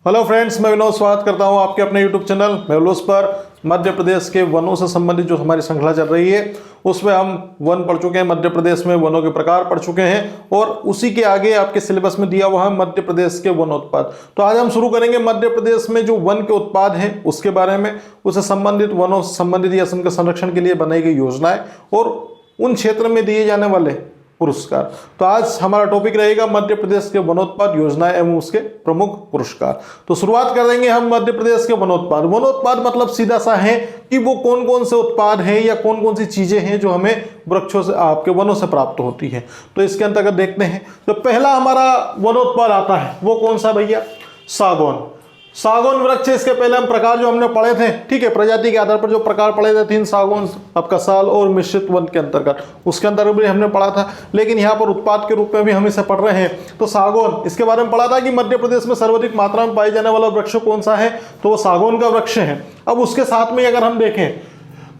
Hello friends, मैं विनोद स्वागत करता हूं आपके अपने यूट्यूब चैनल मेहुलुस पर। मध्य प्रदेश के वनों से संबंधित जो हमारी श्रृंखला चल रही है उसमें हम वन पढ़ चुके हैं। मध्य प्रदेश में वनों के प्रकार पढ़ चुके हैं और उसी के आगे आपके सिलेबस में दिया हुआ है मध्य प्रदेश के वनोत्पाद। तो आज हम शुरू करेंगे मध्य प्रदेश में जो वन के उत्पाद हैं उसके बारे में, उससे संबंधित वनों से संबंधित या उनके संरक्षण के लिए बनाई गई योजनाएं और उन क्षेत्र में दिए जाने वाले पुरस्कार। तो आज हमारा टॉपिक रहेगा मध्य प्रदेश के वनोत्पाद योजनाएं एवं उसके प्रमुख पुरस्कार। तो शुरुआत कर देंगे हम मध्य प्रदेश के वनोत्पाद। वनोत्पाद मतलब सीधा सा है कि वो कौन कौन से उत्पाद हैं या कौन कौन सी चीजें हैं जो हमें वृक्षों से, आपके वनों से प्राप्त होती हैं। तो इसके अंतर्गत देखते हैं। तो पहला हमारा वनोत्पाद आता है वो कौन सा भैया? सागौन। सागौन वृक्ष, इसके पहले हम प्रकार जो हमने पढ़े थे, ठीक है, प्रजाति के आधार पर जो प्रकार पढ़े थे 3 सागौन, आपका साल और मिश्रित वन के अंतर्गत, उसके अंतर्गत भी हमने पढ़ा था। लेकिन यहाँ पर उत्पाद के रूप में भी हम इसे पढ़ रहे हैं। तो सागौन, इसके बारे में पढ़ा था कि मध्य प्रदेश में सर्वाधिक मात्रा में पाए जाने वाला वृक्ष कौन सा है, तो वो सागौन का वृक्ष है। अब उसके साथ में अगर हम देखें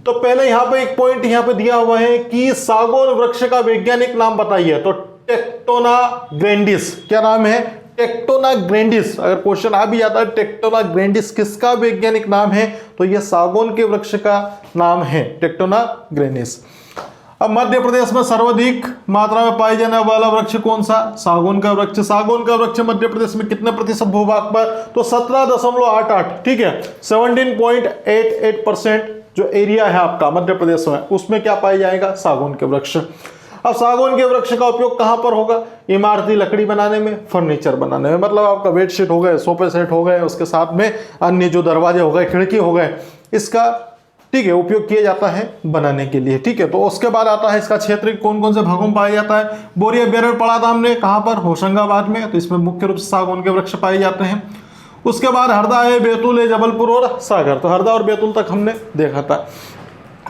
तो पहले यहाँ पे एक पॉइंट यहाँ पे दिया हुआ है कि सागौन वृक्ष का वैज्ञानिक नाम बताइए। तो टेक्टोना ग्रैंडिस, क्या नाम है? Tectona grandis. अगर क्वेश्चन आ भी जाता है टेक्टोना ग्रैंडिस किसका वैज्ञानिक नाम है, तो यह सागौन के वृक्ष का नाम है, टेक्टोना ग्रैंडिस। अब मध्य प्रदेश में सर्वाधिक मात्रा में पाए जाने वाला वृक्ष कौन सा? सागौन का वृक्ष। सागौन का वृक्ष मध्य प्रदेश में कितने प्रतिशत भूभाग पर? तो 17.88, ठीक है, 17.88% जो एरिया है आपका मध्य प्रदेश में, उसमें क्या पाया जाएगा? सागौन के वृक्ष। अब सागौन के वृक्ष का उपयोग कहां पर होगा? इमारती लकड़ी बनाने में, फर्नीचर बनाने में, मतलब आपका बेडशीट हो गए, सोफे सेट हो गए, उसके साथ में अन्य जो दरवाजे हो गए, खिड़की हो गए, इसका, ठीक है, उपयोग किया जाता है बनाने के लिए, ठीक है। तो उसके बाद आता है इसका क्षेत्र कौन कौन से भागों में पाया जाता है। बोरिया बेरड़ पढ़ा था हमने, कहां पर? होशंगाबाद में। तो इसमें मुख्य रूप से सागौन के वृक्ष पाए जाते हैं। उसके बाद हरदा है, बैतूल है, जबलपुर और सागर। तो हरदा और बैतूल तक हमने देखा था।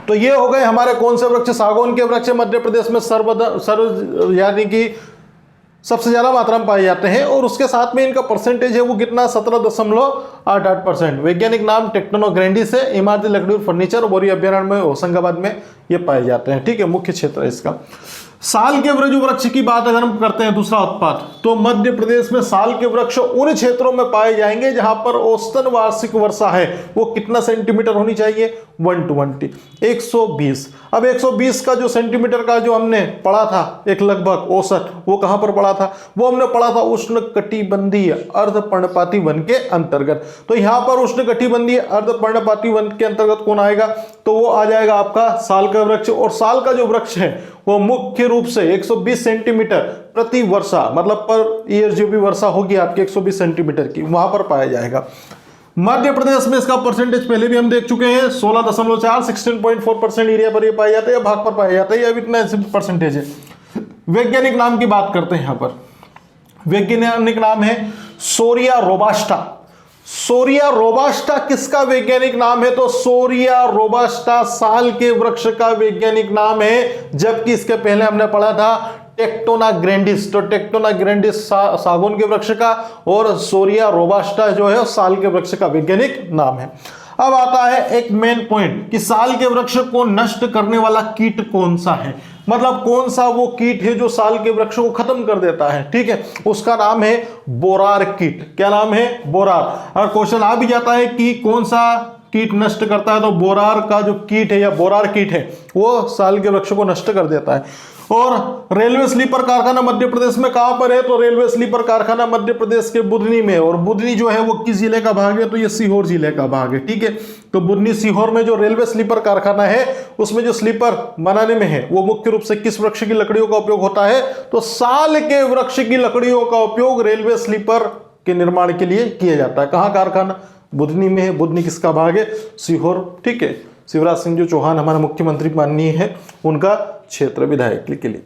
तो ये हो गए हमारे कौन से वृक्ष? सागौन के वृक्ष मध्य प्रदेश में यानी कि सबसे ज्यादा मात्रा में पाए जाते हैं। और उसके साथ में इनका परसेंटेज है वो कितना? 17.88%। वैज्ञानिक नाम टेक्टोना ग्रैंडिस है। इमारती लकड़ी और फर्नीचर बोरिया अभ्यारण्य में, होशंगाबाद में ये पाए जाते हैं, ठीक है, मुख्य क्षेत्र है इसका। साल के वृक्ष की बात अगर हम करते हैं, दूसरा उत्पाद, तो मध्य प्रदेश में साल के वृक्ष उन क्षेत्रों में पाए जाएंगे जहां पर औसतन वार्षिक वर्षा है वो कितना सेंटीमीटर होनी चाहिए? 120, 120। अब 120 का जो सेंटीमीटर का जो हमने पढ़ा था एक लगभग औसत, वो कहां पर पढ़ा था? वो हमने पढ़ा था उष्ण कटिबंधीय अर्धपर्णपाती वन के अंतर्गत। तो यहां पर उष्ण कटिबंधीय अर्धपर्णपाती वन के अंतर्गत कौन आएगा? तो वो आ जाएगा आपका साल का वृक्ष। और साल का जो वृक्ष है वो मुख्य रूप से 120 सेंटीमीटर प्रति वर्षा, मतलब पर ईयर जो भी वर्षा होगी आपकी 120 सेंटीमीटर की, वहां पर पाया जाएगा। मध्य प्रदेश में इसका परसेंटेज पहले भी हम देख चुके हैं, 16.4, 16.4% एरिया पर ये पाया जाता है या भाग पर पाया जाता है, अब इतना परसेंटेज है। वैज्ञानिक नाम की बात करते हैं। यहां पर वैज्ञानिक नाम है सोरिया रोबास्टा। सोरिया रोबास्टा किसका वैज्ञानिक नाम है? तो सोरिया रोबास्टा साल के वृक्ष का वैज्ञानिक नाम है, जबकि इसके पहले हमने पढ़ा था टेक्टोना ग्रैंडिस। तो टेक्टोना ग्रैंडिस सागौन के वृक्ष का और सोरिया रोबास्टा जो है साल के वृक्ष का वैज्ञानिक नाम है। अब आता है एक मेन पॉइंट कि साल के वृक्ष को नष्ट करने वाला कीट कौन सा है, मतलब कौन सा वो कीट है जो साल के वृक्ष को खत्म कर देता है, ठीक है, उसका नाम है बोरार कीट। क्या नाम है? बोरार। और क्वेश्चन आ भी जाता है कि कौन सा कीट नष्ट करता है, तो बोरार का जो कीट है या बोरार कीट है वो साल के वृक्ष को नष्ट कर देता है। और रेलवे स्लीपर कारखाना मध्य प्रदेश में कहां पर है? तो रेलवे स्लीपर कारखाना मध्य प्रदेश के बुधनी में। और बुधनी जो है वो किस जिले का भाग है? तो ये सीहोर जिले का भाग है, ठीक है। तो बुधनी सीहोर में जो रेलवे स्लीपर कारखाना है उसमें जो स्लीपर बनाने में है वो मुख्य रूप से किस वृक्ष की लकड़ियों का उपयोग होता है? तो साल के वृक्ष की लकड़ियों का उपयोग रेलवे स्लीपर के निर्माण के लिए किया जाता है। कहां कारखाना? बुधनी में है। बुधनी किसका भाग है? सीहोर, ठीक है। शिवराज सिंह जो चौहान हमारे मुख्यमंत्री माननीय है उनका क्षेत्र विधायक के लिए।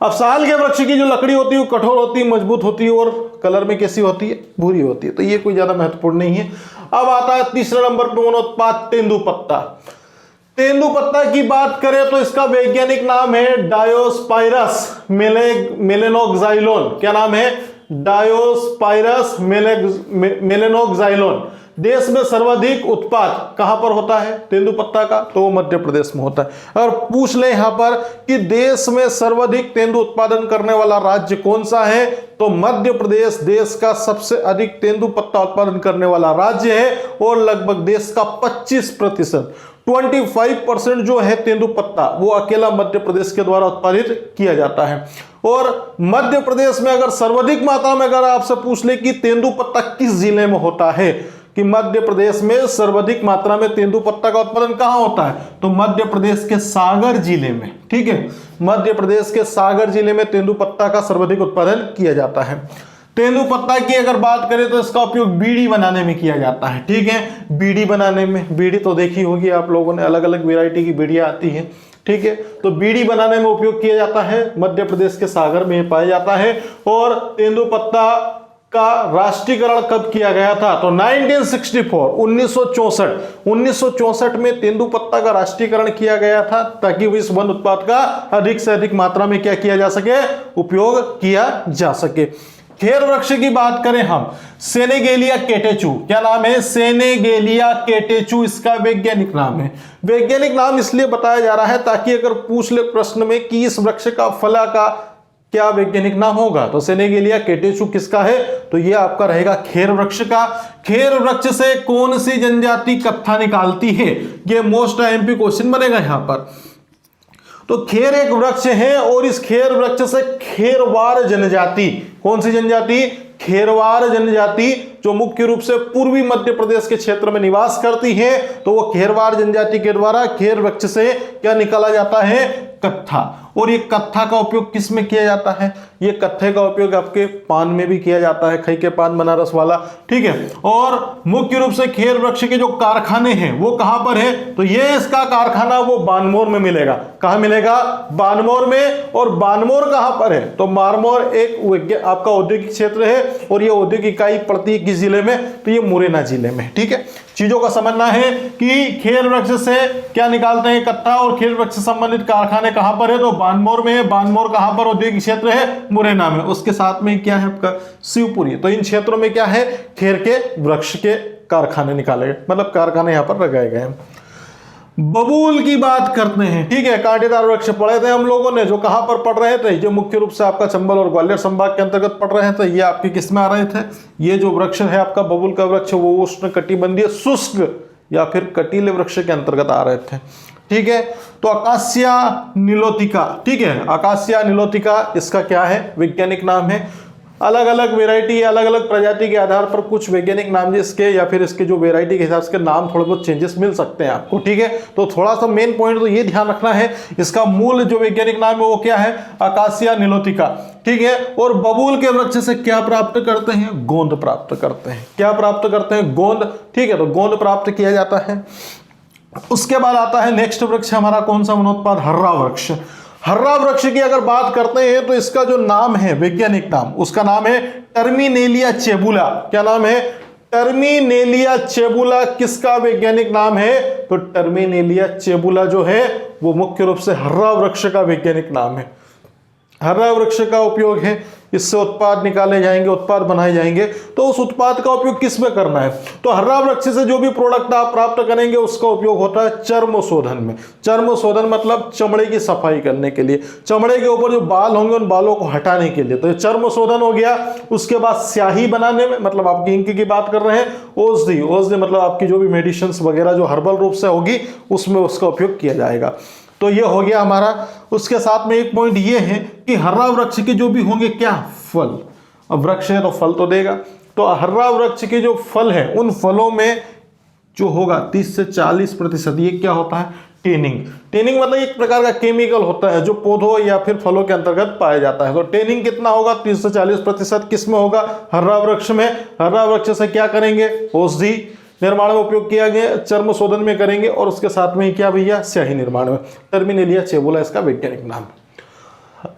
अब साल के वृक्ष की जो लकड़ी होती है वो कठोर होती है, मजबूत होती है और कलर में कैसी होती है? भूरी होती है। तो ये कोई ज्यादा महत्वपूर्ण नहीं है। अब आता है तीसरे नंबर पर वनोत्पाद तेंदुपत्ता। तेंदुपत्ता की बात करें तो इसका वैज्ञानिक नाम है डायोस्पाइरस मेलेनोक्साइलोन। क्या नाम है? डायोस्पाइरस मेलेनोक्साइलोन। देश में सर्वाधिक उत्पाद कहां पर होता है तेंदुपत्ता का, तो वो मध्य प्रदेश में होता है। अगर पूछ ले यहां पर कि देश में सर्वाधिक तेंदु उत्पादन करने वाला राज्य कौन सा है, तो मध्य प्रदेश देश का सबसे अधिक तेंदुपत्ता उत्पादन करने वाला राज्य है और लगभग देश का 25% 25% जो है तेंदुपत्ता वो अकेला मध्य प्रदेश के द्वारा उत्पादित किया जाता है। और मध्य प्रदेश में अगर सर्वाधिक मात्रा में अगर आपसे पूछ ले कि तेंदुपत्ता किस जिले में होता है, कि मध्य प्रदेश में सर्वाधिक मात्रा में तेंदुपत्ता का उत्पादन कहां होता है, तो मध्य प्रदेश के सागर जिले में। ठीक है, मध्य प्रदेश के सागर जिले में तेंदुपत्ता का सर्वाधिक उत्पादन किया जाता है। तेंदुपत्ता की अगर बात करें तो इसका उपयोग बीड़ी बनाने में किया जाता है। ठीक है, बीड़ी बनाने में, बीड़ी तो देखी होगी आप लोगों ने, अलग अलग वैरायटी की बीड़ियां आती हैं। ठीक है, तो बीड़ी बनाने में उपयोग किया जाता है, मध्य प्रदेश के सागर में पाया जाता है। और तेंदुपत्ता का राष्ट्रीयकरण कब किया गया था, तो 1964 1964 में तेंदुपत्ता का राष्ट्रीयकरण किया गया था, ताकि इस वन उत्पाद का अधिक से अधिक मात्रा में क्या किया जा सके, उपयोग किया जा सके। खेर वृक्ष की बात करें हम, सेनेगेलिया केटेचू, क्या नाम है, सेनेगेलिया केटेचू इसका वैज्ञानिक नाम है। वैज्ञानिक नाम इसलिए बताया जा रहा है ताकि अगर पूछ ले प्रश्न में कि इस वृक्ष का फला का क्या वैज्ञानिक नाम होगा, तो सेनेगेलिया केटेचू किसका है, तो ये आपका रहेगा खेर वृक्ष का। खेर वृक्ष से कौन सी जनजाति कत्था निकालती है, ये मोस्ट आईएमपी क्वेश्चन बनेगा यहां पर। तो खेर एक वृक्ष है और इस खेर वृक्ष से खेरवार जनजाति, कौन सी जनजाति, खेरवार जनजाति, जो मुख्य रूप से पूर्वी मध्य प्रदेश के क्षेत्र में निवास करती है, तो वो खेरवार जनजाति के द्वारा खेर वृक्ष से क्या निकाला जाता है, कत्था। और ये कत्था का उपयोग किस में किया जाता है, ये कत्थे का उपयोग आपके पान में भी किया जाता है, खई के पान बनारस वाला। ठीक है, और मुख्य रूप से खेर वृक्ष के जो कारखाने हैं वो कहां पर है, तो ये इसका कारखाना वो बानमोर में मिलेगा। कहां मिलेगा, बानमोर में। और बानमोर कहां पर है, तो बानमोर एक आपका औद्योगिक क्षेत्र है और ये औद्योगिक इकाई पड़ती है किस जिले में, तो ये मुरैना जिले में। ठीक है, चीजों का समझना है कि खेर वृक्ष से क्या निकालते हैं, कत्था, और खेर वृक्ष से संबंधित कारखाने कहां पर है, तो बानमोर में है। बानमोर कहां पर, औद्योगिक क्षेत्र है मुरैना में। उसके साथ में क्या है आपका शिवपुरी। तो इन क्षेत्रों में क्या है, खेर के वृक्ष के कारखाने निकाले गए, मतलब कारखाने यहां पर लगाए गए हैं। बबूल की बात करते हैं। ठीक है, कांटेदार वृक्ष पढ़े थे हम लोगों ने, जो कहां पर पढ़ रहे थे, जो मुख्य रूप से आपका चंबल और ग्वालियर संभाग के अंतर्गत पढ़ रहे थे। ये आपके किस में आ रहे थे, ये जो वृक्ष है आपका बबूल का वृक्ष, वो उष्ण कटिबंधीय शुष्क या फिर कटीले वृक्ष के अंतर्गत आ रहे थे। ठीक है, तो अकासिया निलोथिका। ठीक है, अकासिया निलोथिका इसका क्या है, वैज्ञानिक नाम है। अलग अलग वेराइटी, अलग अलग प्रजाति के आधार पर कुछ वैज्ञानिक नाम जिसके या फिर इसके जो वेराइटी के हिसाब से नाम थोड़े बहुत चेंजेस मिल सकते हैं आपको। ठीक है, तो थोड़ा सा मेन पॉइंट तो ये ध्यान रखना है, इसका मूल जो वैज्ञानिक नाम है वो क्या है, अकासिया निलोथिका। ठीक है, और बबूल के वृक्ष से क्या प्राप्त करते हैं, गोंद प्राप्त करते हैं। क्या प्राप्त करते हैं, गोंद। ठीक है, तो गोंद प्राप्त किया जाता है। उसके बाद आता है नेक्स्ट वृक्ष हमारा कौन सा वनोत्पाद, हर्रा वृक्ष। हर्रा वृक्ष की अगर बात करते हैं तो इसका जो नाम है, वैज्ञानिक नाम, उसका नाम है टर्मिनेलिया चेबुला। क्या नाम है, टर्मिनेलिया चेबुला। किसका वैज्ञानिक नाम है, तो टर्मिनेलिया चेबुला जो है वो मुख्य रूप से हर्रा वृक्ष का वैज्ञानिक नाम है। हर्रा वृक्ष का उपयोग है, इससे उत्पाद निकाले जाएंगे, उत्पाद बनाए जाएंगे। तो उस उत्पाद का उपयोग किस में करना है, तो हर्रा वृक्ष से जो भी प्रोडक्ट आप प्राप्त करेंगे उसका उपयोग होता है चर्म शोधन में। चर्म शोधन मतलब चमड़े की सफाई करने के लिए, चमड़े के ऊपर जो बाल होंगे उन बालों को हटाने के लिए, तो ये चर्म शोधन हो गया। उसके बाद स्याही बनाने में, मतलब आपकी इंक की बात कर रहे हैं, औषधि, औषधि मतलब आपकी जो भी मेडिसिन वगैरह जो हर्बल रूप से होगी उसमें उसका उपयोग किया जाएगा। तो ये हो गया हमारा। उसके साथ में एक पॉइंट ये है कि हर्रा वृक्ष के जो भी होंगे क्या, फल। अब वृक्ष है तो फल तो देगा, तो हर्रा वृक्ष के जो फल है उन फलों में जो होगा 30 से 40%, ये क्या होता है, टेनिंग। टेनिंग मतलब एक प्रकार का केमिकल होता है जो पौधों या फिर फलों के अंतर्गत पाया जाता है। तो टेनिंग कितना होगा, 30 से 40%। किस में होगा, हर्रा वृक्ष में। हर्रा वृक्ष से क्या करेंगे, औषधि निर्माण में उपयोग किया गया, चर्म शोधन में करेंगे, और उसके साथ में क्या भैया, स्याही निर्माण में। टर्मिनेलिया चेबुला इसका वैज्ञानिक नाम।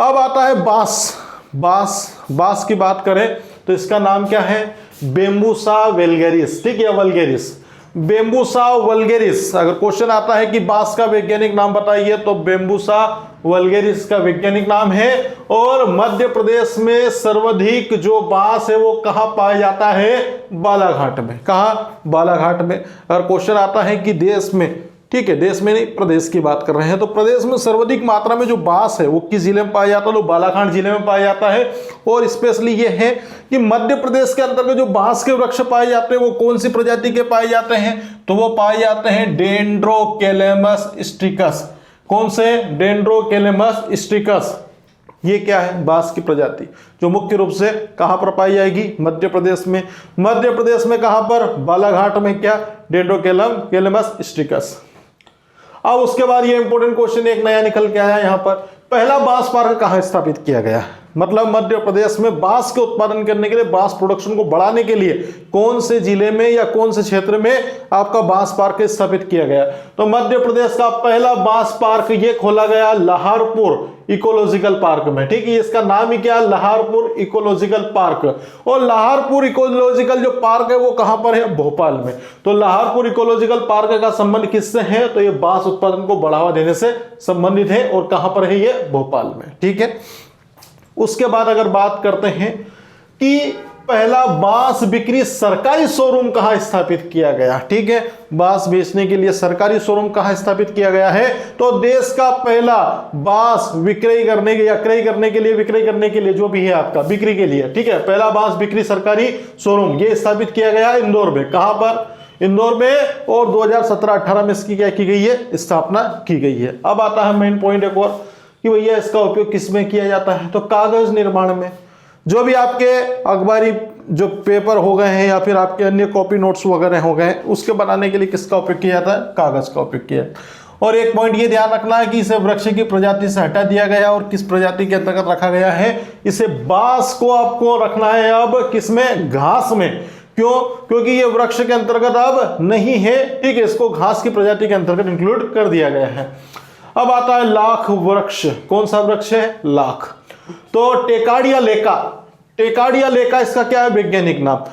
अब आता है बांस। बांस की बात करें तो इसका नाम क्या है, बेम्बूसा वेलगेरिस। ठीक है, वल्गेरिस। बेम्बूसा वल्गेरिस। अगर क्वेश्चन आता है कि बांस का वैज्ञानिक नाम बताइए तो बेम्बूसा वल्गेरिस का वैज्ञानिक नाम है। और मध्य प्रदेश में सर्वाधिक जो बांस है वो कहां पाया जाता है? बालाघाट में। कहां? बालाघाट में। अगर क्वेश्चन आता है कि देश में, ठीक है, देश में नहीं प्रदेश की बात कर रहे हैं, तो प्रदेश में सर्वाधिक मात्रा में जो बांस है वो किस जिले में पाया जाता है? तो बालाघाट जिले में पाया जाता है। और स्पेशली ये है कि मध्य प्रदेश के अंतर्गत जो बांस के वृक्ष पाए जाते हैं वो कौन सी प्रजाति के पाए जाते हैं? तो वो पाए जाते हैं डेंड्रोकेलेमस स्टिकस। कौन से? डेंड्रोकेलेमस स्टिकस। ये क्या है? बांस की प्रजाति जो मुख्य रूप से कहां पर पाई जाएगी? मध्य प्रदेश में। मध्य प्रदेश में कहां पर? बालाघाट में। क्या? डेंड्रोकेलेमस स्टिकस। अब उसके बाद ये इंपॉर्टेंट क्वेश्चन एक नया निकल के आया यहां पर, पहला बांस पार्क कहां स्थापित किया गया? मतलब मध्य प्रदेश में बांस के उत्पादन करने के लिए, बांस प्रोडक्शन को बढ़ाने के लिए कौन से जिले में या कौन से क्षेत्र में आपका बांस पार्क स्थापित किया गया? तो मध्य प्रदेश का पहला बांस पार्क ये खोला गया लहारपुर इकोलॉजिकल पार्क में। ठीक है, इसका नाम ही क्या? Laharpur ecological park. और लहारपुर इकोलॉजिकल जो पार्क है वो कहां पर है? भोपाल में। तो लहारपुर इकोलॉजिकल पार्क का संबंध किससे है? तो ये बांस उत्पादन को बढ़ावा देने से संबंधित है। और कहां पर है ये? भोपाल में। ठीक है, उसके बाद अगर बात करते हैं कि पहला बांस बिक्री सरकारी शोरूम कहां स्थापित किया गया? ठीक है, बांस बेचने के लिए सरकारी शोरूम कहां स्थापित किया गया है? तो देश का पहला बांस विक्रय करने के या क्रय करने के लिए, विक्रय करने के लिए जो भी है आपका बिक्री के लिए, ठीक है, पहला बांस बिक्री सरकारी शोरूम ये स्थापित किया गया इंदौर में। कहां पर? इंदौर में। और 2017-18 में इसकी क्या की गई है? स्थापना की गई है। अब आता है मेन पॉइंट एक और कि भैया इसका उपयोग किस में किया जाता है? तो कागज निर्माण में। जो भी आपके अखबारी जो पेपर हो गए हैं या फिर आपके अन्य कॉपी नोट्स वगैरह हो गए उसके बनाने के लिए किसका उपयोग किया जाता है? कागज का उपयोग किया। और एक पॉइंट ये ध्यान रखना है कि इसे वृक्ष की प्रजाति से हटा दिया गया और किस प्रजाति के अंतर्गत रखा गया है? इसे बांस को आपको रखना है अब किसमें? घास में। क्यों? क्योंकि ये वृक्ष के अंतर्गत अब नहीं है। ठीक है, इसको घास की प्रजाति के अंतर्गत इंक्लूड कर दिया गया है। अब आता है लाख वृक्ष। कौन सा वृक्ष है? लाख। तो टेकाडिया लेका, टेकाडिया लेका इसका क्या है? वैज्ञानिक नाम।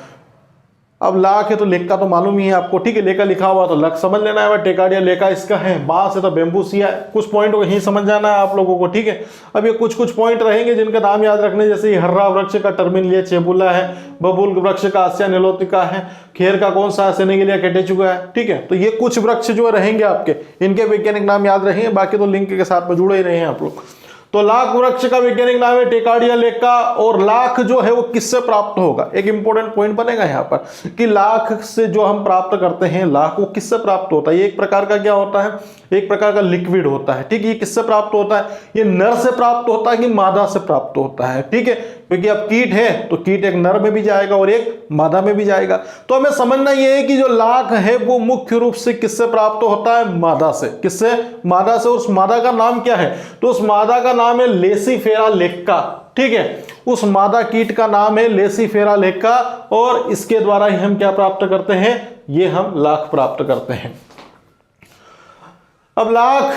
अब लाख है तो लेका तो मालूम ही है आपको। ठीक है, लेका लिखा हुआ तो लक समझ लेना है। टेकाडिया लेका इसका है। बांस है तो बेम्बूसिया है। कुछ पॉइंट को यही समझ जाना है आप लोगों को। ठीक है, अब ये कुछ पॉइंट रहेंगे जिनका नाम याद रखने, जैसे हर्रा वृक्ष का टर्मिनिलिया चेबुला है, बबूल वृक्ष का आसिया निलोतिका है, खेर का कौन सा? सेनेगेलिया कैटेचुका है। ठीक है, तो ये कुछ वृक्ष जो रहेंगे आपके, इनके वैज्ञानिक नाम याद रहेंगे, बाकी तो लिंक के साथ में जुड़े ही रहे हैं आप लोग। तो लाख वृक्ष का वैज्ञानिक नाम है टेकाडिया लेका। और लाख जो है वो किससे प्राप्त होगा? एक इंपॉर्टेंट पॉइंट बनेगा यहाँ पर कि लाख से जो हम प्राप्त करते हैं, लाख वो किससे प्राप्त होता है? ये एक प्रकार का क्या होता है? एक प्रकार का लिक्विड होता है। ठीक है, ये किससे प्राप्त होता है? ये नर से प्राप्त होता है कि मादा से प्राप्त होता है? ठीक है, क्योंकि अब कीट है तो कीट एक नर में भी जाएगा और एक मादा में भी जाएगा। तो हमें समझना यह है कि जो लाख है वो मुख्य रूप से किससे प्राप्त होता है? मादा से। किससे? मादा से। उस मादा का नाम क्या है? तो उस मादा का नाम है लेसिफेरा लेक्का। ठीक है, उस मादा कीट का नाम है लेसिफेरा लेक्का। और इसके द्वारा ही हम क्या प्राप्त करते हैं? ये हम लाख प्राप्त करते हैं। अब लाख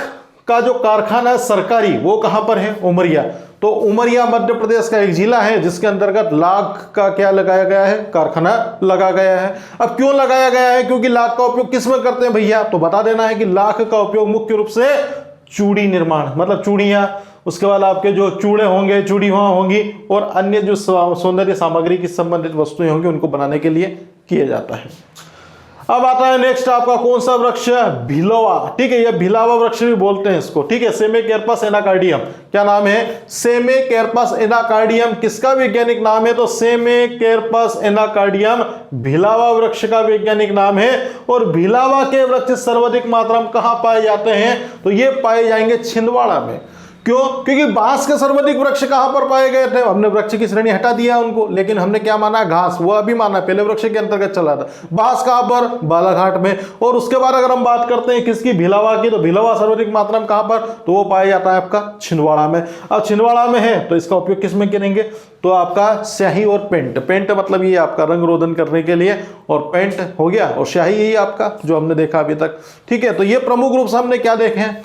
का जो कारखाना है सरकारी वो कहां पर है? उमरिया। तो उमरिया मध्य प्रदेश का एक जिला है जिसके अंतर्गत लाख का क्या लगाया गया है? कारखाना लगा गया है। अब क्यों लगाया गया है? क्योंकि लाख का उपयोग किस में करते हैं भैया? तो बता देना है कि लाख का उपयोग मुख्य रूप से चूड़ी निर्माण, मतलब चूड़ियां, उसके बाद आपके जो चूड़े होंगे, चूड़ी होंगी और अन्य जो सौंदर्य सामग्री की संबंधित वस्तुएं होंगी उनको बनाने के लिए किया जाता है। अब आता है नेक्स्ट आपका कौन सा वृक्ष? भिलवा। ठीक है, ये भिलावा वृक्ष भी बोलते हैं इसको। ठीक है, सेमेकेरपस एनाकार्डियम। क्या नाम है? सेमेकेरपस एनाकार्डियम। किसका वैज्ञानिक नाम है? तो सेमेकेरपस एनाकार्डियम भिलावा वृक्ष का वैज्ञानिक नाम है। और भिलावा के वृक्ष सर्वाधिक मात्रा में कहां पाए जाते हैं? तो ये पाए जाएंगे छिंदवाड़ा में। क्यों? क्योंकि बांस के सर्वाधिक वृक्ष कहां पर पाए गए थे? हमने वृक्ष की श्रेणी हटा दिया उनको, लेकिन हमने क्या माना? घास। वो अभी माना, पहले वृक्ष के अंतर्गत चला था। बांस कहां पर? बालाघाट में। और उसके बाद अगर हम बात करते हैं किसकी? भिलावा की, तो भिलावा सर्वाधिक मात्रा में कहां पर? तो वो पाया जाता है आपका छिंदवाड़ा में। अब छिंदवाड़ा में है तो इसका उपयोग किस में करेंगे? तो आपका स्याही और पेंट। पेंट मतलब ये आपका रंग रोधन करने के लिए, और पेंट हो गया, और स्याही यही आपका जो हमने देखा अभी तक। ठीक है, तो ये प्रमुख रूप से हमने क्या देखे हैं?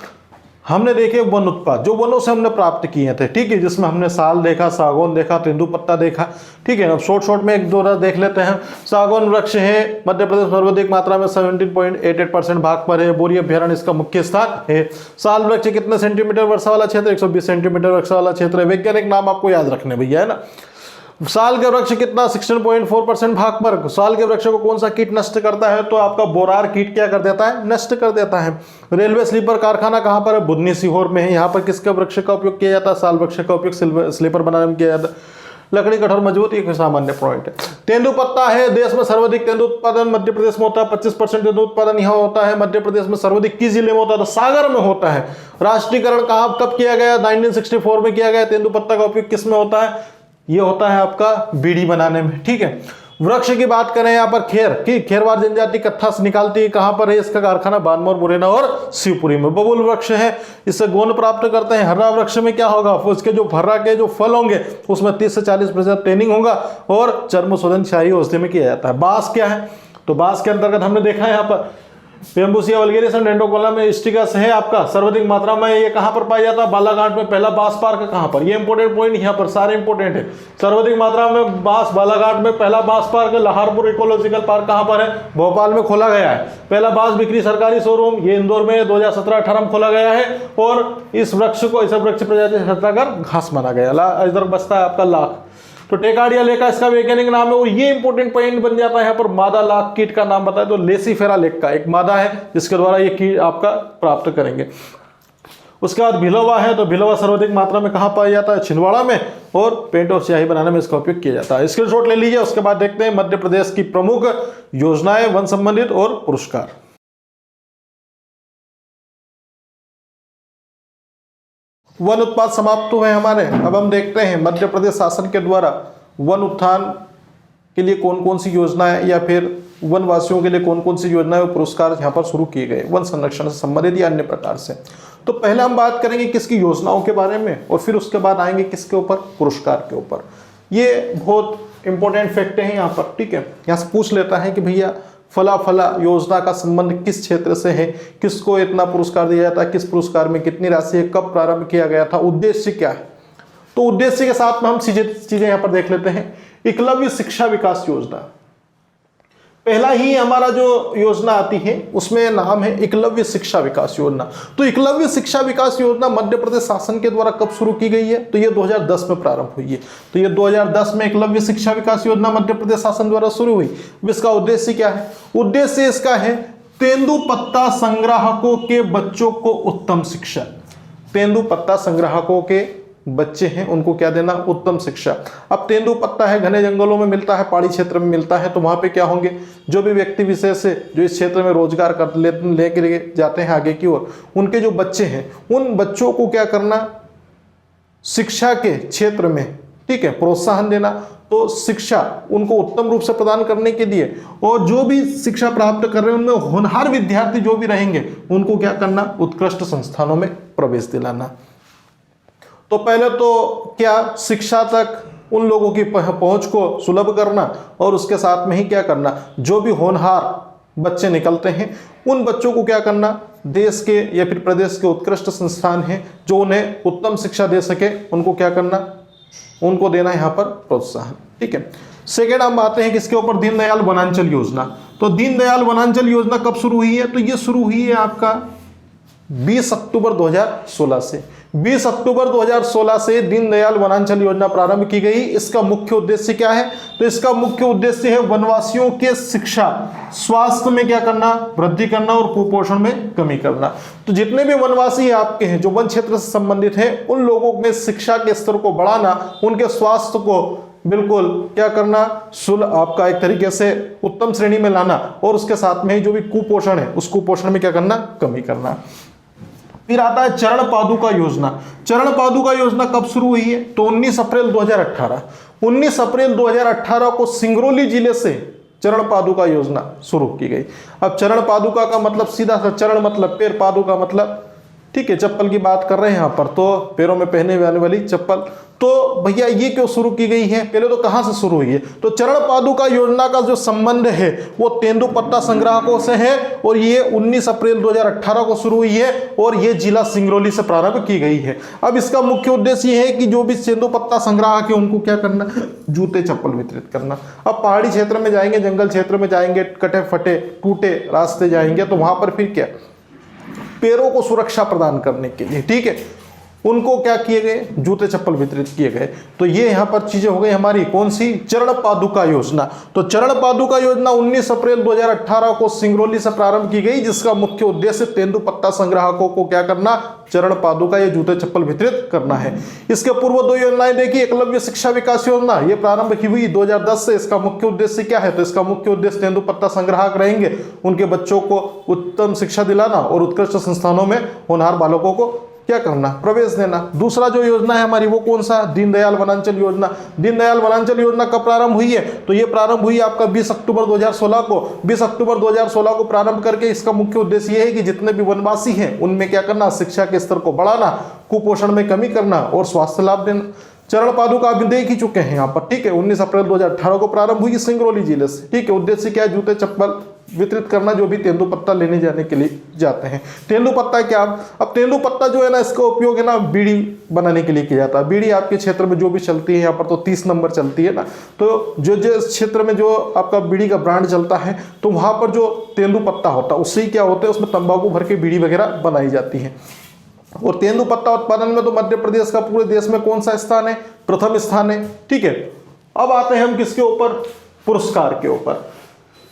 हमने देखे वन उत्पाद जो वनों से हमने प्राप्त किए थे, ठीक है, जिसमें हमने साल देखा, सागौन देखा, तेंदुपत्ता देखा, ठीक है। अब शॉर्ट में एक दो देख लेते हैं। सागौन वृक्ष है मध्य प्रदेश सर्वाधिक मात्रा में 17.88% भाग पर है। बोरी अभ्यारण्य इसका मुख्य स्थान है। साल वृक्ष कितने सेंटीमीटर वर्षा वाला क्षेत्र, 120 सेंटीमीटर वर्षा वाला क्षेत्र है। वैज्ञानिक नाम आपको याद रखने भैया, है ना। साल के वृक्ष कितना 16.4% भाग पर। साल के वृक्ष को कौन सा कीट नष्ट करता है, तो आपका बोरार कीट क्या कर देता है, नष्ट कर देता है। रेलवे स्लीपर कारखाना कहां पर है, बुधनी सीहोर में है। यहाँ पर किसके वृक्ष का उपयोग किया जाता है, साल वृक्ष का उपयोग स्लीपर बनाने में किया जाता है। लकड़ी कठोर मजबूत, एक सामान्य पॉइंट है। तेंदुपत्ता है, देश में सर्वाधिक तेंदु उत्पादन मध्य प्रदेश में होता है। 25% तेंदु उत्पादन यहाँ होता है। मध्य प्रदेश में सर्वाधिक किस जिले में होता है, तो सागर में होता है। राष्ट्रीयकरण कहाँ कब किया गया, 1964 में किया गया। तेंदुपत्ता का उपयोग किस में होता है, ये होता है आपका बीड़ी बनाने में, ठीक है। वृक्ष की बात करें यहाँ पर खेर की, खेरवार जनजाति कत्था से निकालती है, कहां पर है इसका कारखाना, बानमोर, मुरैना और शिवपुरी में। बबूल वृक्ष है, इससे गोंद प्राप्त करते हैं। हर्रा वृक्ष में क्या होगा, उसके जो हर्रा के जो फल होंगे उसमें 30 से 40% टैनिंग होगा और चर्म शोधन शाही औषधि में किया जाता है। बांस क्या है, तो बांस के अंतर्गत हमने देखा है यहाँ पर पेम्बुसिया वल्गेरिस एंड डेंड्रोकोलम स्टिकस है आपका, सर्वाधिक मात्रा में ये कहां पर पाया जाता है, बालाघाट में। पहला बांस पार्क कहां पर, ये इंपोर्टेंट पॉइंट यहाँ पर सारे इंपोर्टेंट है। सर्वाधिक मात्रा में बांस बालाघाट में। पहला बांस पार्क लहारपुर इकोलॉजिकल पार्क कहां पर है, भोपाल में खोला गया है। पहला बांस बिक्री सरकारी शोरूम ये इंदौर में 2017-18 में खोला गया है। और इस वृक्ष को इस वृक्ष प्रजाति हटाकर घास माना गया। इधर बचता है आपका लाख, तो टेकाडिया लेका इसका वैज्ञानिक नाम है। और ये इंपोर्टेंट पॉइंट बन जाता है यहाँ पर, मादा लाख कीट का नाम बताए तो लेसीफेरा लेक का एक मादा है जिसके द्वारा ये कीट आपका प्राप्त करेंगे। उसके बाद भिलवा है, तो भिलवा सर्वाधिक मात्रा में कहां पाया जाता है, छिंदवाड़ा में। और पेंट और स्याही बनाने में इसका उपयोग किया जाता है। स्क्रीनशॉट ले लीजिए। उसके बाद देखते हैं मध्य प्रदेश की प्रमुख योजनाएं, वन संबंधित और पुरस्कार। वन उत्पाद समाप्त हुए हमारे। अब हम देखते हैं मध्य प्रदेश शासन के द्वारा वन उत्थान के लिए कौन कौन सी योजनाएं या फिर वनवासियों के लिए कौन कौन सी योजनाएं और पुरस्कार यहाँ पर शुरू किए गए वन संरक्षण से संबंधित या अन्य प्रकार से। तो पहले हम बात करेंगे किसकी योजनाओं के बारे में और फिर उसके बाद आएंगे किसके ऊपर, पुरस्कार के ऊपर। ये बहुत इंपॉर्टेंट फैक्ट है यहाँ पर, ठीक है। यहाँ से पूछ लेता है कि भैया फला फला योजना का संबंध किस क्षेत्र से है, किसको इतना पुरस्कार दिया जाता है, किस पुरस्कार में कितनी राशि है, कब प्रारंभ किया गया था, उद्देश्य क्या है। तो उद्देश्य के साथ में हम चीजें यहाँ पर देख लेते हैं। एकलव्य शिक्षा विकास योजना, पहला ही हमारा जो योजना आती है उसमें नाम है एकलव्य शिक्षा विकास योजना। तो एकलव्य शिक्षा विकास योजना मध्य प्रदेश शासन के द्वारा कब शुरू की गई है, तो ये 2010 में प्रारंभ हुई है। तो ये 2010 में एकलव्य शिक्षा विकास योजना मध्य प्रदेश शासन द्वारा शुरू हुई। इसका उद्देश्य क्या है, उद्देश्य इसका है तेंदुपत्ता संग्राहकों के बच्चों को उत्तम शिक्षा। तेंदुपत्ता संग्राहकों के बच्चे हैं उनको क्या देना, उत्तम शिक्षा। अब तेंदुपत्ता है घने जंगलों में मिलता है, पहाड़ी क्षेत्र में मिलता है, तो वहां पे क्या होंगे, जो भी व्यक्ति विशेष है जो इस क्षेत्र में रोजगार कर लेके जाते हैं आगे की ओर, उनके जो बच्चे हैं उन बच्चों को क्या करना, शिक्षा के क्षेत्र में, ठीक है, प्रोत्साहन देना। तो शिक्षा उनको उत्तम रूप से प्रदान करने के लिए और जो भी शिक्षा प्राप्त कर रहे हैं उनमें होनहार विद्यार्थी जो भी रहेंगे उनको क्या करना, उत्कृष्ट संस्थानों में प्रवेश दिलाना। तो पहले तो क्या, शिक्षा तक उन लोगों की पहुंच को सुलभ करना और उसके साथ में ही क्या करना, जो भी होनहार बच्चे निकलते हैं उन बच्चों को क्या करना, देश के या फिर प्रदेश के उत्कृष्ट संस्थान हैं जो उन्हें उत्तम शिक्षा दे सके, उनको क्या करना, उनको देना यहाँ पर प्रोत्साहन, ठीक है। सेकेंड हम आते हैं किसके ऊपर, दीनदयाल वनांचल योजना। तो दीनदयाल वनांचल योजना कब शुरू हुई है, तो ये शुरू हुई है आपका 20 अक्टूबर 2016 से। 20 अक्टूबर 2016 से दीनदयाल वनांचल योजना प्रारंभ की गई। इसका मुख्य उद्देश्य क्या है, तो इसका मुख्य उद्देश्य है वनवासियों के शिक्षा स्वास्थ्य में क्या करना, वृद्धि करना और कुपोषण में कमी करना। तो जितने भी वनवासी आपके हैं जो वन क्षेत्र से संबंधित हैं उन लोगों में शिक्षा के स्तर को बढ़ाना, उनके स्वास्थ्य को बिल्कुल क्या करना, आपका एक तरीके से उत्तम श्रेणी में लाना और उसके साथ में ही जो भी कुपोषण है उस कुपोषण में क्या करना, कमी करना। फिर आता है चरण पादुका योजना। चरण पादुका योजना कब शुरू हुई है, तो 19 अप्रैल 2018। 19 अप्रैल 2018 को सिंगरौली जिले से चरण पादुका योजना शुरू की गई। अब चरण पादुका का मतलब सीधा सा, चरण मतलब पैर, पादुका मतलब ठीक है, चप्पल की बात कर रहे हैं यहाँ पर, तो पैरों में पहने जाने वाली चप्पल। तो भैया ये क्यों शुरू की गई है, पहले तो कहाँ से शुरू हुई है? तो चरण पादुका योजना का जो संबंध है वो तेंदुपत्ता संग्राहकों से है, और ये 19 अप्रैल 2018 को शुरू हुई है, और ये जिला सिंगरौली से प्रारंभ की गई है। अब इसका मुख्य उद्देश्य ये है कि जो भी तेंदुपत्ता संग्राहक है उनको क्या करना, जूते चप्पल वितरित करना। अब पहाड़ी क्षेत्र में जाएंगे, जंगल क्षेत्र में जाएंगे, कटे फटे टूटे रास्ते जाएंगे, तो वहां पर फिर क्या, पैरों को सुरक्षा प्रदान करने के लिए, ठीक है, उनको क्या किए गए, जूते चप्पल वितरित किए गए। तो ये यहाँ पर चीजें हो गई हमारी, कौन सी, चरण पादुका योजना। तो चरण पादुका योजना 19 अप्रैल 2018 को सिंगरौली से प्रारंभ की गई, जिसका मुख्य उद्देश्य तेंदुपत्ता संग्राहकों को क्या करना, चरण पादुका या जूते चप्पल वितरित करना है। इसके पूर्व 2 योजनाएं देखी, एकलव्य शिक्षा विकास योजना, ये प्रारंभ की हुई 2010 से। इसका मुख्य उद्देश्य क्या है, तो इसका मुख्य उद्देश्य तेंदुपत्ता संग्राहक रहेंगे, उनके बच्चों को उत्तम शिक्षा दिलाना और उत्कृष्ट संस्थानों में होनहार बालकों को क्या करना, प्रवेश देना। दूसरा जो योजना है हमारी वो कौन सा, दीनदयाल वनांचल योजना। दीनदयाल वनांचल योजना कब प्रारंभ हुई है, तो ये प्रारंभ हुई आपका 20 अक्टूबर 2016 को। 20 अक्टूबर 2016 को प्रारंभ करके इसका मुख्य उद्देश्य ये है कि जितने भी वनवासी हैं उनमें क्या करना, शिक्षा के स्तर को बढ़ाना, कुपोषण में कमी करना और स्वास्थ्य लाभ देना। चरण पादुका अभी देख ही चुके हैं यहाँ पर, ठीक है, 19 अप्रैल 2018 को प्रारंभ हुई सिंगरौली जिले से, ठीक है। उद्देश्य क्या है, जूते चप्पल वितरित करना जो भी तेंदुपत्ता लेने जाने के लिए जाते हैं। तेंदुपत्ता क्या, अब तेंदुपत्ता जो है ना, इसका उपयोग है ना बीड़ी बनाने के लिए किया जाता है। बीड़ी आपके क्षेत्र में जो भी चलती है, यहाँ पर तो 30 नंबर चलती है ना, तो जो क्षेत्र में जो आपका बीड़ी का ब्रांड चलता है, तो वहाँ पर जो तेंदुपत्ता होता है उससे क्या होता है, उसमें तंबाकू भर के बीड़ी वगैरह बनाई जाती है। और तेंदुपत्ता उत्पादन में तो मध्य प्रदेश का पूरे देश में कौन सा स्थान है, प्रथम स्थान है, ठीक है। अब आते हैं हम किसके ऊपर, पुरस्कार के ऊपर।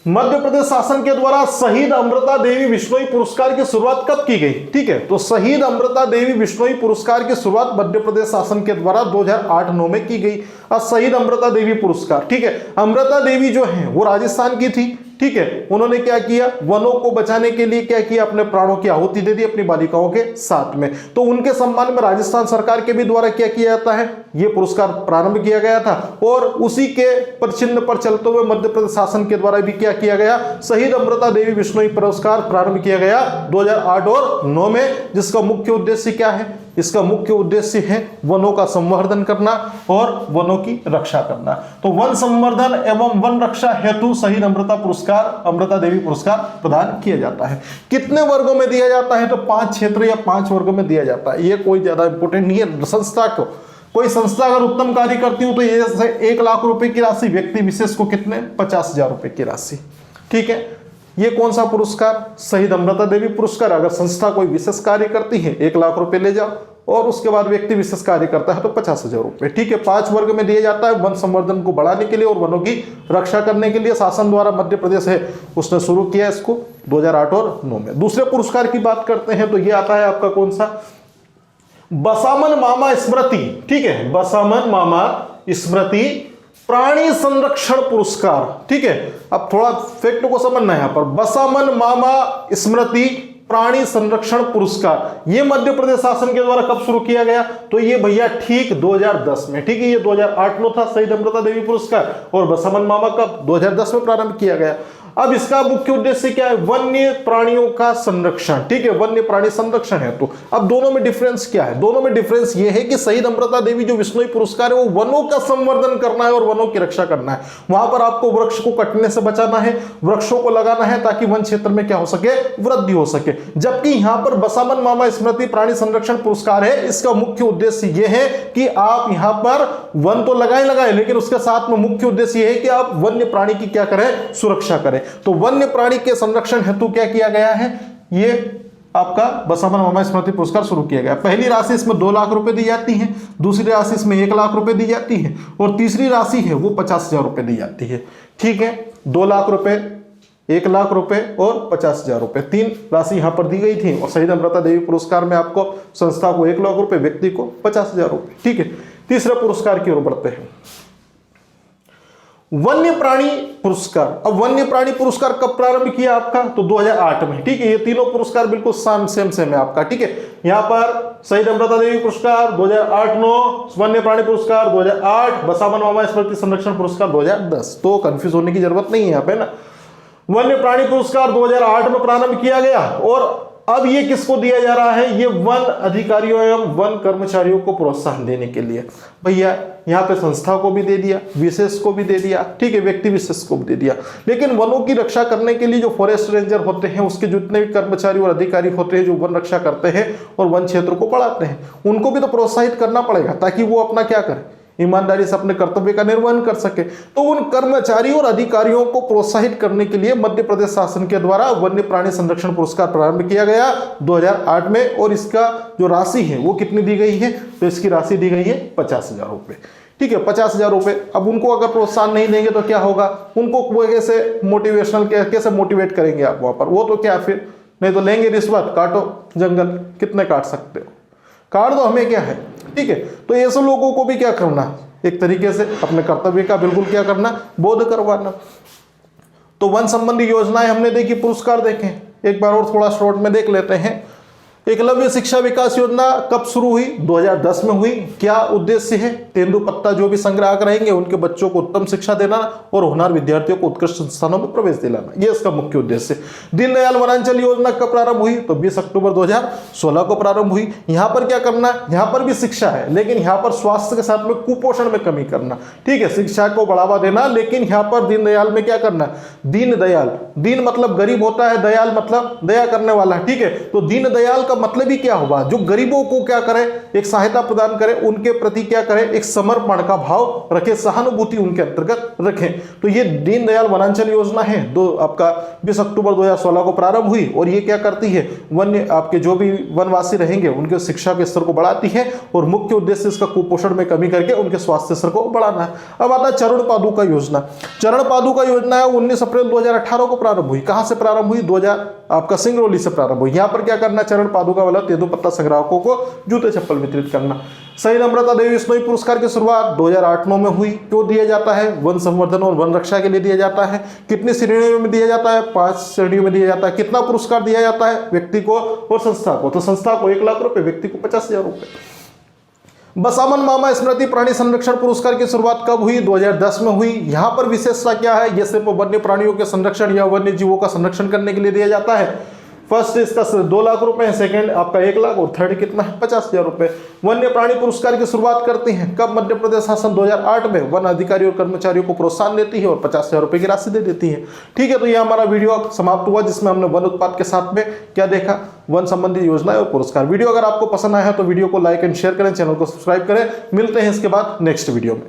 मध्य प्रदेश शासन के द्वारा शहीद अमृता देवी बिश्नोई पुरस्कार की शुरुआत कब की गई, ठीक है, तो शहीद अमृता देवी बिश्नोई पुरस्कार की शुरुआत मध्य प्रदेश शासन के द्वारा 2008-9 में की गई। और शहीद अमृता देवी पुरस्कार, ठीक है, अमृता देवी जो है वो राजस्थान की थी, ठीक है। उन्होंने क्या किया, वनों को बचाने के लिए क्या किया, अपने प्राणों की आहुति दे दी अपनी बालिकाओं के साथ में। तो उनके सम्मान में राजस्थान सरकार के भी द्वारा क्या किया जाता है, ये पुरस्कार प्रारंभ किया गया था। और उसी के चिन्ह पर चलते हुए मध्य प्रदेश शासन के द्वारा भी क्या किया गया, शहीद अमृता देवी बिश्नोई पुरस्कार प्रारंभ किया गया 2008 और 9 में। जिसका मुख्य उद्देश्य क्या है, इसका मुख्य उद्देश्य है वनों का संवर्धन करना और वनों की रक्षा करना। तो वन संवर्धन एवं वन रक्षा हेतु शहीद अमृता पुरस्कार, अमृता देवी पुरस्कार प्रदान किया जाता है। कितने वर्गों में दिया जाता है, तो 5 क्षेत्र या 5 वर्गों में दिया जाता है। ये कोई ज्यादा इंपोर्टेंट नहीं है। संस्था को, कोई संस्था अगर उत्तम कार्य करती हो तो ये 1 लाख रुपए की राशि, व्यक्ति विशेष को कितने, 50,000 रुपए की राशि, ठीक है। ये कौन सा पुरस्कार, शहीद अमृता देवी पुरस्कार। अगर संस्था कोई विशेष कार्य करती है 1 लाख रुपए ले जाओ, और उसके बाद व्यक्ति विशेष कार्य करता है तो 50,000 रुपए, ठीक है। 5 वर्ग में दिया जाता है। वन संवर्धन को बढ़ाने के लिए और वनों की रक्षा करने के लिए शासन द्वारा मध्य प्रदेश है उसने शुरू किया इसको 2008 और 9 में। दूसरे पुरस्कार की बात करते हैं तो ये आता है आपका कौन सा, बसामन मामा स्मृति, ठीक है, बसामन मामा स्मृति प्राणी संरक्षण पुरस्कार, ठीक है। अब थोड़ा फैक्ट को समझना है यहाँ पर, बसामन मामा स्मृति प्राणी संरक्षण पुरस्कार ये मध्य प्रदेश शासन के द्वारा कब शुरू किया गया, तो ये भैया ठीक 2010 में, ठीक है। ये 2008 में था शहीद अमृता देवी पुरस्कार, और बसामन मामा कब 2010 में प्रारंभ किया गया। अब इसका मुख्य उद्देश्य क्या है, वन्य प्राणियों का संरक्षण, ठीक है, वन्य प्राणी संरक्षण है। तो अब दोनों में डिफरेंस क्या है, दोनों में डिफरेंस ये है कि शहीद अमृता देवी जो बिश्नोई पुरस्कार है वो वनों का संवर्धन करना है और वनों की रक्षा करना है। वहां पर आपको वृक्ष को कटने से बचाना है, वृक्षों को लगाना है ताकि वन क्षेत्र में क्या हो सके, वृद्धि हो सके। जबकि यहां पर बसामन मामा स्मृति प्राणी संरक्षण पुरस्कार है, इसका मुख्य उद्देश्य यह है कि आप यहां पर वन तो लगाए लेकिन उसके साथ में मुख्य उद्देश्य यह है कि आप वन्य प्राणी की क्या करें, सुरक्षा करें। तो वन्य प्राणी के संरक्षण हेतु क्या किया गया है, ये आपका बसामन मामा स्मृति पुरस्कार शुरू किया गया। पहली राशि इसमें 2 लाख रुपए दी जाती है, दूसरी राशि इसमें 1 लाख रुपए दी जाती है, और तीसरी राशि है वो 50,000 रुपए दी जाती है, ठीक है। 2 लाख रुपए, 1 लाख रुपए और 50,000 रुपए, 3 राशि यहां पर दी गई थी। और शहीद अमृता देवी पुरस्कार में आपको संस्था को 1 लाख रुपए, व्यक्ति को 50,000 रुपए, ठीक है। तीसरे पुरस्कार की ओर बढ़ते हैं, वन्य प्राणी पुरस्कार। अब वन्य प्राणी पुरस्कार कब प्रारंभ किया आपका, तो 2008 में, ठीक है। ये तीनों पुरस्कार बिल्कुल सेम है आपका, ठीक है। यहां पर शहीद अमृता देवी पुरस्कार 2008-9, वन्य प्राणी पुरस्कार 2008, बसामन मामा स्मृति संरक्षण पुरस्कार 2010। तो कंफ्यूज होने की जरूरत नहीं है यहाँ पे ना। वन्य प्राणी पुरस्कार 2008 में प्रारंभ किया गया और अब ये किसको दिया जा रहा है? ये वन अधिकारियों एवं वन कर्मचारियों को प्रोत्साहन देने के लिए। भैया यहाँ पे संस्था को भी दे दिया, विशेष को भी दे दिया, ठीक है, व्यक्ति विशेष को भी दे दिया। लेकिन वनों की रक्षा करने के लिए जो फॉरेस्ट रेंजर होते हैं, उसके जितने भी कर्मचारी और अधिकारी होते हैं जो वन रक्षा करते हैं और वन क्षेत्र को बढ़ाते हैं, उनको भी तो प्रोत्साहित करना पड़ेगा ताकि वो अपना क्या करें, ईमानदारी से अपने कर्तव्य का निर्वहन कर सके। तो उन कर्मचारियों और अधिकारियों को प्रोत्साहित करने के लिए मध्य प्रदेश शासन के द्वारा वन्य प्राणी संरक्षण पुरस्कार प्रारंभ किया गया 2008 में। और इसका जो राशि है वो कितनी दी गई है? तो इसकी राशि दी गई है 50,000 रुपये। ठीक है, 50,000 रुपये। अब उनको अगर प्रोत्साहन नहीं देंगे तो क्या होगा? उनको कैसे मोटिवेशनल, कैसे मोटिवेट करेंगे आप वहां पर? वो तो क्या फिर नहीं तो लेंगे रिश्वत, काटो जंगल, कितने काट सकते हो, काट दो, हमें क्या है। ठीक है, तो ऐसे लोगों को भी क्या करना, एक तरीके से अपने कर्तव्य का बिल्कुल क्या करना, बोध करवाना। तो वन संबंधी योजनाएं हमने देखी, पुरस्कार देखें, एक बार और थोड़ा शॉर्ट में देख लेते हैं। एकलव्य शिक्षा विकास योजना कब शुरू हुई? 2010 में हुई। क्या उद्देश्य है? तेंदुपत्ता जो भी संग्राहक रहेंगे उनके बच्चों को उत्तम शिक्षा देना और होनहार विद्यार्थियों को उत्कृष्ट संस्थानों में प्रवेश दिलाना, ये इसका मुख्य उद्देश्य। दीनदयाल वनांचल योजना कब प्रारंभ हुई? तो 20 अक्टूबर 2016 को प्रारंभ हुई। यहां पर क्या करना? यहां पर भी शिक्षा है, लेकिन यहां पर स्वास्थ्य के साथ में कुपोषण में कमी करना। ठीक है, शिक्षा को बढ़ावा देना, लेकिन यहां पर दीनदयाल में क्या करना? दीनदयाल, दीन मतलब गरीब होता है, दयाल मतलब दया करने वाला। ठीक है, तो दीनदयाल का मतलब ही क्या होगा? जो गरीबों को क्या करे, एक सहायता प्रदान करे, उनके प्रति क्या करे, एक समर्पण का भाव रखे, सहानुभूति उनके अंतर्गत रखें। तो ये दीनदयाल वनांचल योजना है, आपका 20 अक्टूबर 2016 को प्रारंभ हुई। और ये क्या करती है? वन्य आपके जो भी वनवासी रहेंगे उनके शिक्षा के स्तर को बढ़ाती है और मुख्य उद्देश्य इसका कुपोषण में कमी करके उनके स्वास्थ्य स्तर को बढ़ाना है। अब आता है चरण पादुका योजना। चरण पादुका योजना है 19 अप्रैल 2018 को प्रारंभ हुई। कहां से प्रारंभ हुई? आपका सिंगरौली से प्रारंभ हुई। यहां पर क्या करना? चरण पादुका वाला तेंदुपत्ता संग्राहकों को जूते चप्पल वितरित करना। सही नम्रता देवी बिश्नोई पुरस्कार की शुरुआत 2008-9 में हुई। क्यों दिया जाता है? वन संवर्धन और वन रक्षा के लिए दिया जाता है। कितनी श्रेणियों में दिया जाता है? 5 श्रेणियों में दिया जाता है। कितना पुरस्कार दिया जाता है? व्यक्ति को और संस्था को। तो संस्था को 1 लाख रुपए, व्यक्ति को 50,000 रुपए। बसामन मामा स्मृति प्राणी संरक्षण पुरस्कार की शुरुआत कब हुई? 2010 में हुई। यहां पर विशेषता क्या है? यह सिर्फ वन्य प्राणियों के संरक्षण या वन्य जीवों का संरक्षण करने के लिए दिया जाता है। फर्स्ट इसका 2 लाख रुपए है, सेकंड आपका 1 लाख और थर्ड कितना है? 50,000 रुपए। वन्य प्राणी पुरस्कार की शुरुआत करते हैं कब? मध्य प्रदेश शासन 2008 में वन अधिकारी और कर्मचारियों को प्रोत्साहन देती है और 50,000 रुपए की राशि दे देती है। ठीक है, तो ये हमारा वीडियो समाप्त हुआ जिसमें हमने वन उत्पाद के साथ में क्या देखा? वन संबंधी योजनाएं और पुरस्कार। वीडियो अगर आपको पसंद आया है तो वीडियो को लाइक एंड शेयर करें, चैनल को सब्सक्राइब करें। मिलते हैं इसके बाद नेक्स्ट वीडियो में।